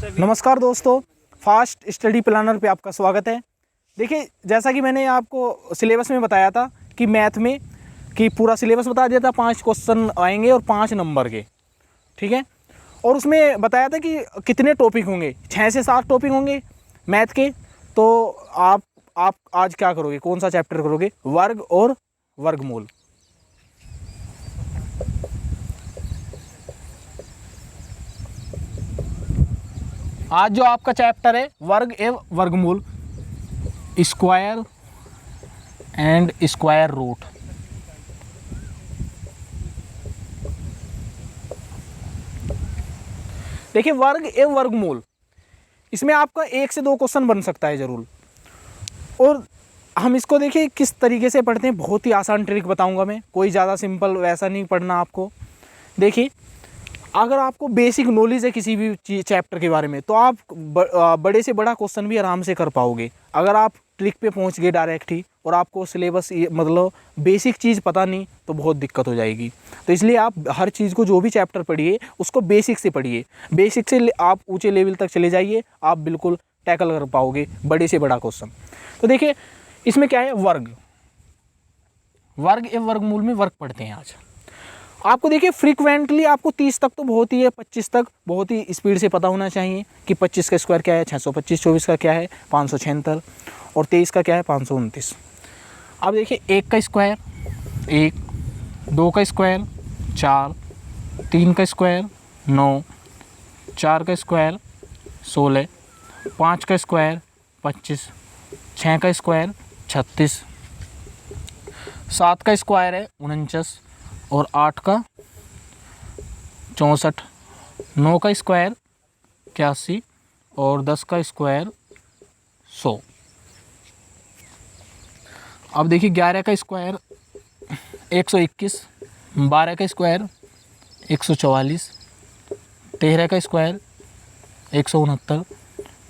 नमस्कार दोस्तों, fast study planner पे आपका स्वागत है। देखिए, जैसा कि मैंने आपको सिलेबस में बताया था कि मैथ में कि पूरा सिलेबस बता दिया था, 5 क्वेश्चन आएंगे और 5 नंबर के, ठीक है। और उसमें बताया था कि कितने टॉपिक होंगे, 6 से 7 टॉपिक होंगे मैथ के। तो आप आज क्या करोगे, कौन सा चैप्टर करोगे? वर्ग और वर्गमूल। आज जो आपका चैप्टर है वर्ग एवं वर्गमूल, स्क्वायर एंड स्क्वायर रूट। देखिए, वर्ग एवं वर्गमूल, इसमें आपका 1 से 2 क्वेश्चन बन सकता है ज़रूर। और हम इसको देखिए किस तरीके से पढ़ते हैं, बहुत ही आसान ट्रिक बताऊंगा मैं, कोई ज़्यादा सिंपल वैसा नहीं पढ़ना आपको। देखिए, अगर आपको बेसिक नॉलेज है किसी भी चैप्टर के बारे में, तो आप बड़े से बड़ा क्वेश्चन भी आराम से कर पाओगे। अगर आप ट्रिक पे पहुंच गए डायरेक्ट ही और आपको सिलेबस मतलब बेसिक चीज़ पता नहीं, तो बहुत दिक्कत हो जाएगी। तो इसलिए आप हर चीज़ को, जो भी चैप्टर पढ़िए उसको बेसिक से पढ़िए। बेसिक से आप ऊँचे लेवल तक चले जाइए, आप बिल्कुल टैकल कर पाओगे बड़े से बड़ा क्वेश्चन। तो देखिए, इसमें क्या है, वर्ग एवं वर्गमूल में वर्ग पढ़ते हैं आज। आपको देखिए फ्रीक्वेंटली आपको 30 तक तो बहुत ही है, 25 तक बहुत ही स्पीड से पता होना चाहिए कि 25 का स्क्वायर क्या है 625, 24 का क्या है 576 और 23 का क्या है 529। अब देखिए, 1 का स्क्वायर 1, 2 का स्क्वायर 4, 3 का स्क्वायर 9, 4 का स्क्वायर 16, 5 का स्क्वायर 25, 6 का स्क्वायर 36, 7 का स्क्वायर है 49 और 8 का 64, 9 का स्क्वायर 81 और 10 का स्क्वायर 100। अब देखिए, 11 का स्क्वायर 121, 12 का स्क्वायर 144, 13 का स्क्वायर 169,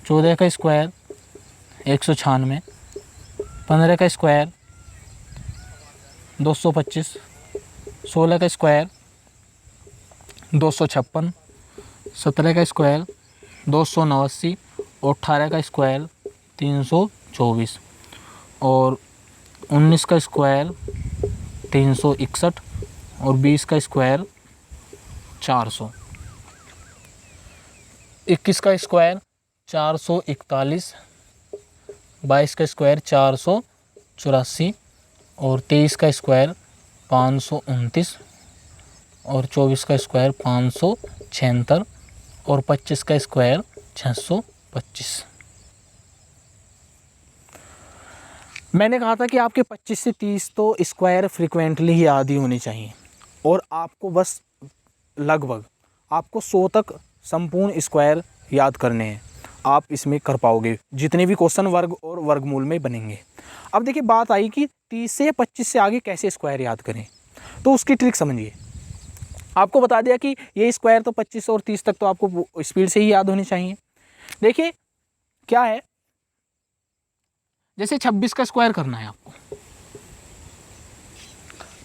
14 का स्क्वायर 196, 15 का स्क्वायर 225, 16 का स्क्वायर 256, 17 का स्क्वायर 289 और 18 का स्क्वायर 324 और 19 का स्क्वायर 361 और 20 का स्क्वायर 400, 21 का स्क्वायर 441, 22 का स्क्वायर 484 और 23 का स्क्वायर 529 और 24 का स्क्वायर 576 और 25 का स्क्वायर 625। मैंने कहा था कि आपके 25 से 30 तो स्क्वायर फ्रीक्वेंटली ही याद ही होने चाहिए, और आपको बस लगभग आपको 100 तक संपूर्ण स्क्वायर याद करने हैं। आप इसमें कर पाओगे जितने भी क्वेश्चन वर्ग और वर्गमूल में बनेंगे। अब देखिए, बात आई कि 30 से 25 से आगे कैसे स्क्वायर याद करें, तो उसकी ट्रिक समझिए। आपको बता दिया कि ये स्क्वायर तो 25 और 30 तक तो आपको स्पीड से ही याद होनी चाहिए। देखिए क्या है, जैसे 26 का स्क्वायर करना है आपको।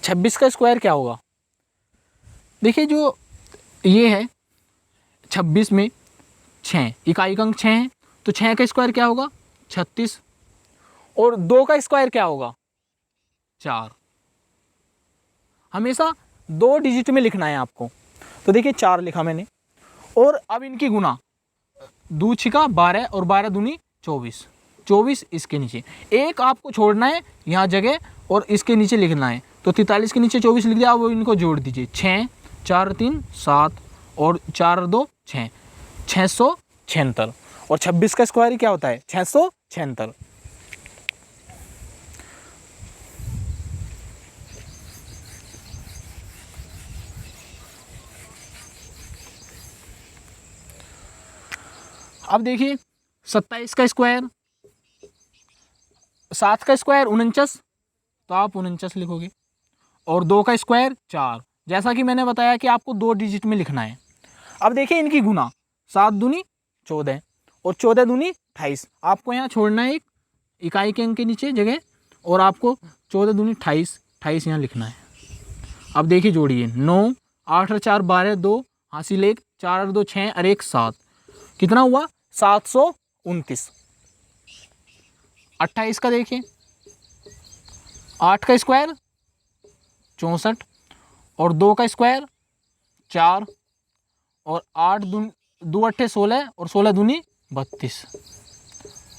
26 का स्क्वायर क्या होगा? देखिए, जो ये है 26 में 6 इकाई का अंक 6 है, तो 6 का स्क्वायर क्या होगा 36 और 2 का स्क्वायर क्या होगा 4। हमेशा 2 डिजिट में लिखना है आपको। तो देखिए, 4 लिखा मैंने, और अब इनकी गुना 2 छिका 12 और 12 दूनी 24, 24 इसके नीचे एक आपको छोड़ना है यहाँ जगह और इसके नीचे लिखना है। तो 43 के नीचे 24 लिख दिया। अब इनको जोड़ दीजिए, 6 4 3 7 और 4 2 6, 676 और 26 का स्क्वायर क्या होता है 676। अब देखिए, 27 का स्क्वायर, 7 का स्क्वायर 49, तो आप 49 लिखोगे, और 2 का स्क्वायर 4, जैसा कि मैंने बताया कि आपको 2 डिजिट में लिखना है। अब देखिए इनकी गुना, 7 दूनी 14 और 14 दूनी 28। आपको यहाँ छोड़ना है एक इकाई के अंक के नीचे जगह, और आपको 14 दूनी 28, 28 यहाँ लिखना है। अब देखिए, जोड़िए 9 8 और 4 12, 2 हासिल 1, 4 और 2 6 और 1 7, कितना हुआ 729। 28 का देखिए, 8 का स्क्वायर 64 और 2 का स्क्वायर 4 और 8 दो अट्ठे 16 और 16 दूनी 32।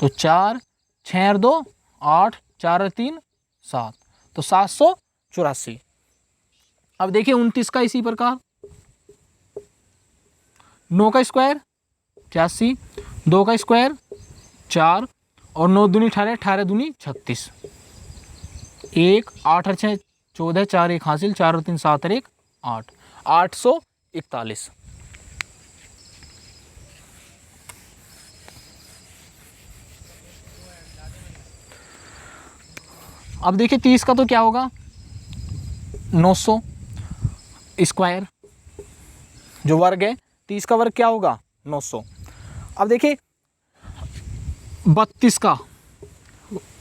तो 4 6 और 2 8 4 और 3 7, तो 784। अब देखिए 29 का इसी प्रकार, 9 का स्क्वायर 81, 2 का स्क्वायर 4 और 9 दूनी 18 18 दूनी 36, 1 8 और 6 14, 4 1 हासिल, 4 और 3 7 और 1 8, 841। अब देखिए 30 का तो क्या होगा 900 स्क्वायर, जो वर्ग है 30 का वर्ग क्या होगा 900। अब देखिए 32 का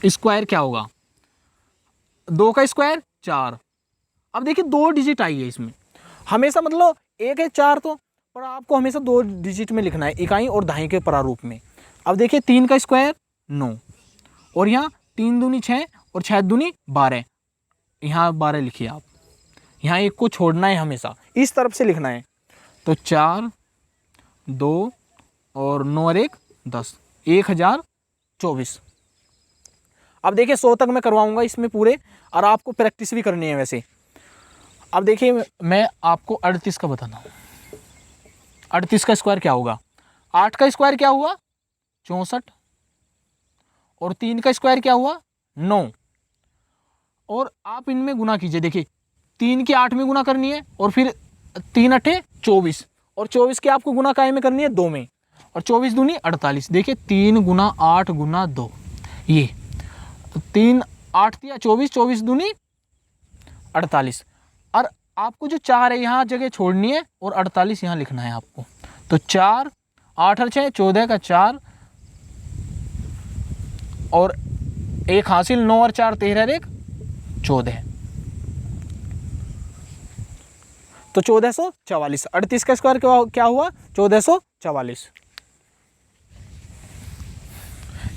स्क्वायर क्या होगा, 2 का स्क्वायर 4। अब देखिए 2 डिजिट आई है इसमें, हमेशा मतलब एक है 4 तो, पर आपको हमेशा 2 डिजिट में लिखना है, इकाई और दहाई के प्रारूप में। अब देखिए 3 का स्क्वायर 9 और यहाँ 3 दूनी 6 और 6 दूनी 12, यहाँ 12 लिखिए आप, यहाँ एक को छोड़ना है, हमेशा इस तरफ से लिखना है। तो 4 2 और 9 और 1 10, 1024। अब देखिए 100 तक मैं करवाऊंगा इसमें पूरे, और आपको प्रैक्टिस भी करनी है वैसे। अब देखिए मैं आपको 38 का बताना हूँ। 38 का स्क्वायर क्या होगा, 8 का स्क्वायर क्या हुआ 64 और 3 का स्क्वायर क्या हुआ 9, और आप इनमें गुना कीजिए। देखिए 3 की 8 में गुना करनी है और फिर 3 अठे 24 और 24 की आपको गुना काय में करनी है 2 में, और 24 दूनी 48। देखिए 3 गुना 8 गुना 2, ये 3 8 दिया 24, 24 दूनी 48, और आपको जो 4 है यहाँ जगह छोड़नी है और 48 यहाँ लिखना है आपको। तो 4 8 और 6 14 का 4 और 1 हासिल, 9 और 4 13 और 1 14, तो 1444। 38 का स्क्वायर क्या हुआ 1444।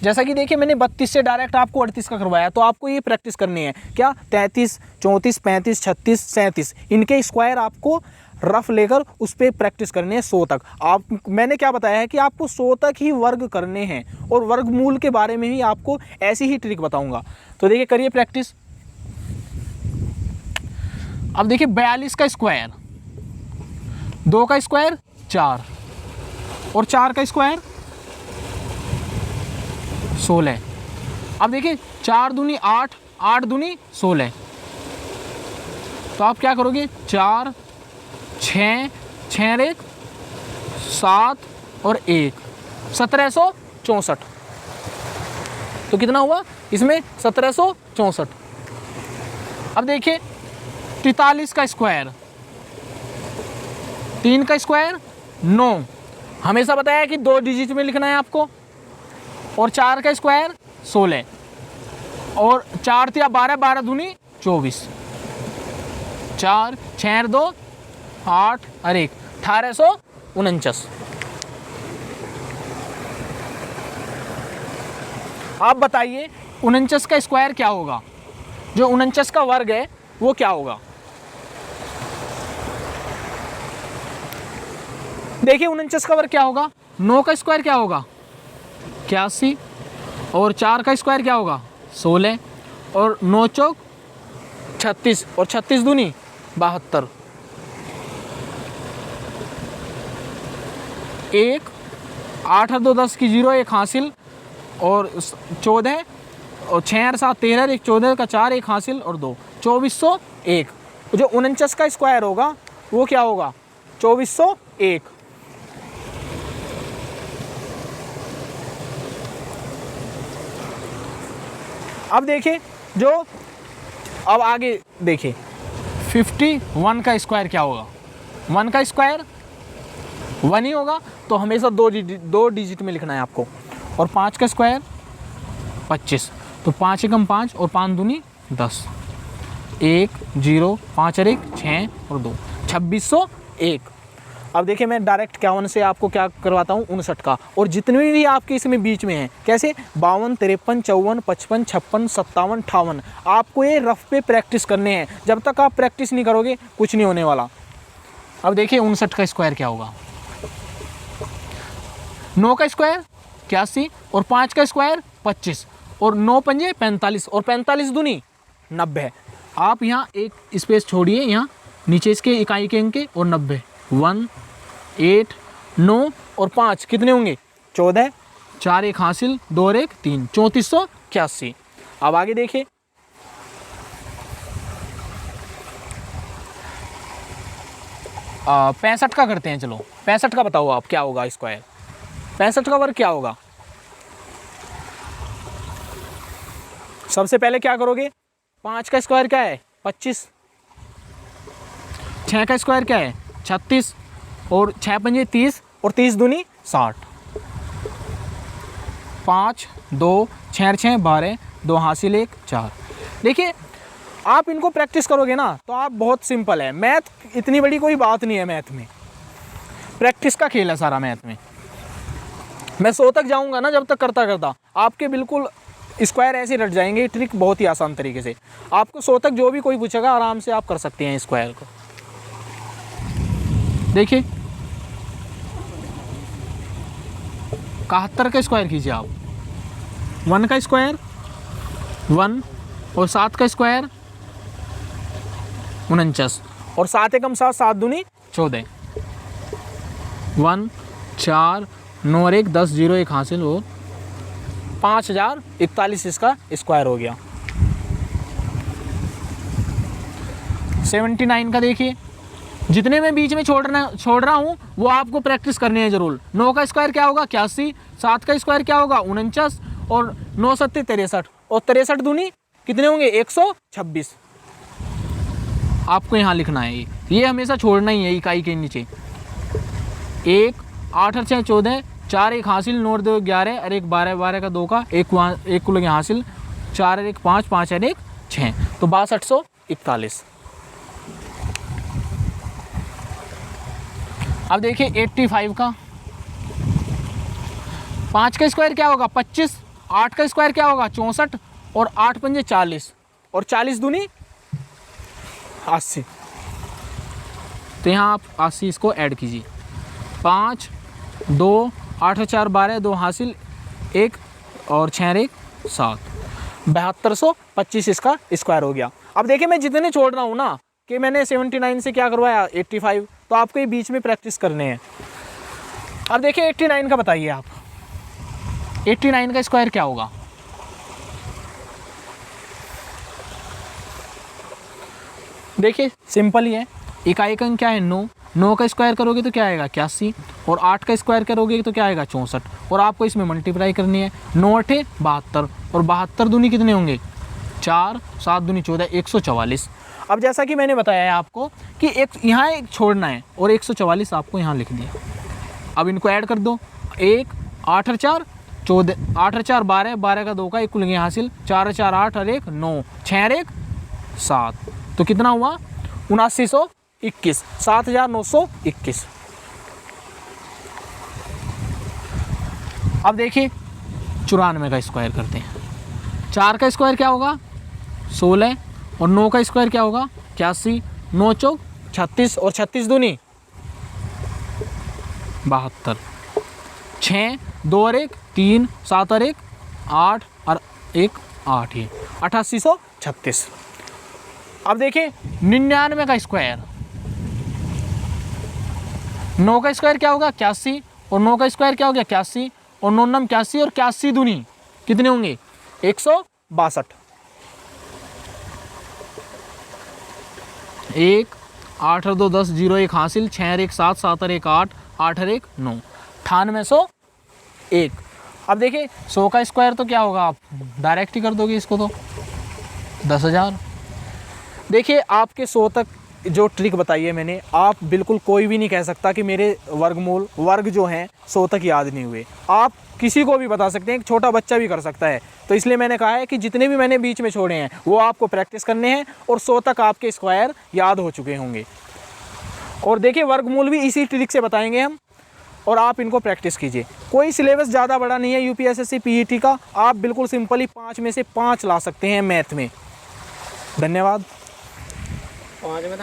जैसा कि देखिए मैंने 32 से डायरेक्ट आपको 38 का करवाया, तो आपको ये प्रैक्टिस करनी है क्या, 33 34 35 36 37 इनके स्क्वायर आपको रफ लेकर उस पर प्रैक्टिस करनी है 100 तक। आप मैंने क्या बताया है कि आपको 100 तक ही वर्ग करने हैं, और वर्गमूल के बारे में ही आपको ऐसी ही ट्रिक बताऊंगा। तो देखिए करिए प्रैक्टिस। अब देखिए 42 का स्क्वायर, 2 का स्क्वायर 4 और 4 का स्क्वायर 16। अब देखिए 4 दूनी 8 8 दूनी 16, तो आप क्या करोगे 4 6 6 और 1 7 और 1 1764। तो कितना हुआ इसमें 1764। अब देखिए 43 का स्क्वायर, 3 का स्क्वायर 9, हमेशा बताया कि 2 डिजिट में लिखना है आपको, और 4 का स्क्वायर 16 और 4 तिया 12 12 दूनी 24, 4 6 और 2 8 और 1 1849। आप बताइए 49 का स्क्वायर क्या होगा, जो 49 का वर्ग है वो क्या होगा। देखिए 49 का वर्ग क्या होगा, 9 का स्क्वायर क्या होगा 81 और 4 का स्क्वायर क्या होगा 16 और 9 चौक 36 और 36 दूनी 72, 1 8 और 2 10 की 0 1 हासिल और 14 और 6 और 7 13 1 14 का 4 1 हासिल और 2 2401। जो 49 का स्क्वायर होगा वो क्या होगा 2401। अब देखिए जो अब आगे देखिए 51 का स्क्वायर क्या होगा, 1 का स्क्वायर 1 ही होगा, तो हमेशा 2 डिजिट में लिखना है आपको। और 5 का स्क्वायर 25, तो 5 एकम 5 और 5 दूनी 10, 1 0 5 और 1 6 और 2 2601। अब देखिए मैं डायरेक्ट 51 से आपको क्या करवाता हूँ 59 का, और जितने भी आपके इसमें बीच में हैं कैसे 52, 53, 54, 55, 56, 57, 58, आपको ये रफ पे प्रैक्टिस करने हैं। जब तक आप प्रैक्टिस नहीं करोगे कुछ नहीं होने वाला। अब देखिए 59 का स्क्वायर क्या होगा, 9 का स्क्वायर 81 और 5 का स्क्वायर 25 और 9 पंजे 45 और 45 दूनी 90। आप यहाँ एक स्पेस छोड़िए, यहाँ नीचे इसके इकाई के अंक और 90, 1, 8, 9 और 5 कितने होंगे 14, 4 एक हासिल, 2 और 1 3, 3481। अब आगे देखिए 65 का करते हैं। चलो 65 का बताओ आप क्या होगा स्क्वायर, 65 का वर्ग क्या होगा। सबसे पहले क्या करोगे, 5 का स्क्वायर क्या है 25, 6 का स्क्वायर क्या है 36 और 6 पंजे 30 और 30 दूनी 60, 5, 2, 6, 6, 12, 2 हासिल 1, 4। देखिए आप इनको प्रैक्टिस करोगे ना तो आप बहुत सिंपल है, मैथ इतनी बड़ी कोई बात नहीं है, मैथ में प्रैक्टिस का खेल है सारा। मैथ में मैं 100 तक जाऊंगा ना, जब तक करता करता आपके बिल्कुल स्क्वायर ऐसे रट जाएंगे। ट्रिक बहुत ही आसान तरीके से, आपको 100 तक जो भी कोई पूछेगा आराम से आप कर सकते हैं स्क्वायर को। देखिए 71 का स्क्वायर कीजिए आप, 1 का स्क्वायर 1 और 7 का स्क्वायर 49 और 7 एकम 7, 7 दूनी 14, 1, 4, 9 और 1 10, 0 एक हासिल और 5041 इसका स्क्वायर हो गया। 79 का देखिए, जितने मैं बीच में छोड़ रहा हूँ वो आपको प्रैक्टिस करने हैं जरूर। 9 का स्क्वायर क्या होगा 81, 7 का स्क्वायर क्या होगा 49 और 9 सत्ते 63 और 63 दूनी कितने होंगे 126। आपको यहाँ लिखना है, ये हमेशा छोड़ना ही है इकाई के नीचे। 1, 8 और 6 14, 4 एक हासिल, 9 और 2 11 और 1 12, 12 का 2 का 1 को लगे हासिल, 4 और 1 5, 5 और 1 6, तो 6241। अब देखिए 85 का, 5 का स्क्वायर क्या होगा 25, 8 का स्क्वायर क्या होगा 64 और 8 पंजे 40 और 40 दूनी 80। तो यहाँ आप 80 इसको ऐड कीजिए, 5, 2, 8 और 4 12, 2 हासिल 1 और 6 और 1 7, 7225 इसका स्क्वायर हो गया। अब देखिए मैं जितने छोड़ रहा हूँ ना कि मैंने 79 से क्या करवाया 85, तो आपको ये बीच में प्रैक्टिस करने हैं। अब देखिए 89 का बताइए आप, 89 का स्क्वायर क्या होगा। देखिए सिंपल ही है, इकाई का अंक क्या है 9, 9 का स्क्वायर करोगे तो क्या आएगा 81 और 8 का स्क्वायर करोगे तो क्या आएगा 64 और आपको इसमें मल्टीप्लाई करनी है। 9 8 72 और 72 दूनी कितने होंगे 4, 7 दूनी 14, 144। अब जैसा कि मैंने बताया है आपको कि एक यहाँ एक छोड़ना है और 144 आपको यहाँ लिख दिया। अब इनको ऐड कर दो, 1, 8 और 4 14, 8 और 4 12, 12 का 2 का 1 को लेंगे हासिल, 4 और 4 8 और 1 9, 6 और 1 7, तो कितना हुआ 7921, 7921। अब देखिए 94 का स्क्वायर करते हैं। 4 का स्क्वायर क्या होगा 16 और 9 का स्क्वायर क्या होगा 81, 9 चौक 36 और 36 दूनी 72, 6, 2 और 1 3, 7 और 1 8 और 1 8 ही 8836। अब देखिए 99 का स्क्वायर, 9 का स्क्वायर क्या होगा 81 और 9 का स्क्वायर क्या हो गया 81 और 9 9 81 और 81 दूनी कितने होंगे 162, 1, 8 और 2 10, 0 एक हासिल, 6 और 1 7, 7 और 1 8, 8 और 1 9, 9801। अब देखिए 100 का स्क्वायर तो क्या होगा, आप डायरेक्ट ही कर दोगे इसको तो 10,000। देखिए आपके 100 तक जो ट्रिक बताई है मैंने, आप बिल्कुल कोई भी नहीं कह सकता कि मेरे वर्गमूल वर्ग जो हैं 100 तक याद नहीं हुए। आप किसी को भी बता सकते हैं, एक छोटा बच्चा भी कर सकता है। तो इसलिए मैंने कहा है कि जितने भी मैंने बीच में छोड़े हैं वो आपको प्रैक्टिस करने हैं और 100 तक आपके स्क्वायर याद हो चुके होंगे। और देखिए वर्गमूल भी इसी ट्रिक से बताएंगे हम, और आप इनको प्रैक्टिस कीजिए। कोई सिलेबस ज़्यादा बड़ा नहीं है यूपीएसएससी पीईटी का, आप बिल्कुल सिंपली 5 में से 5 ला सकते हैं मैथ में। धन्यवाद। 5 में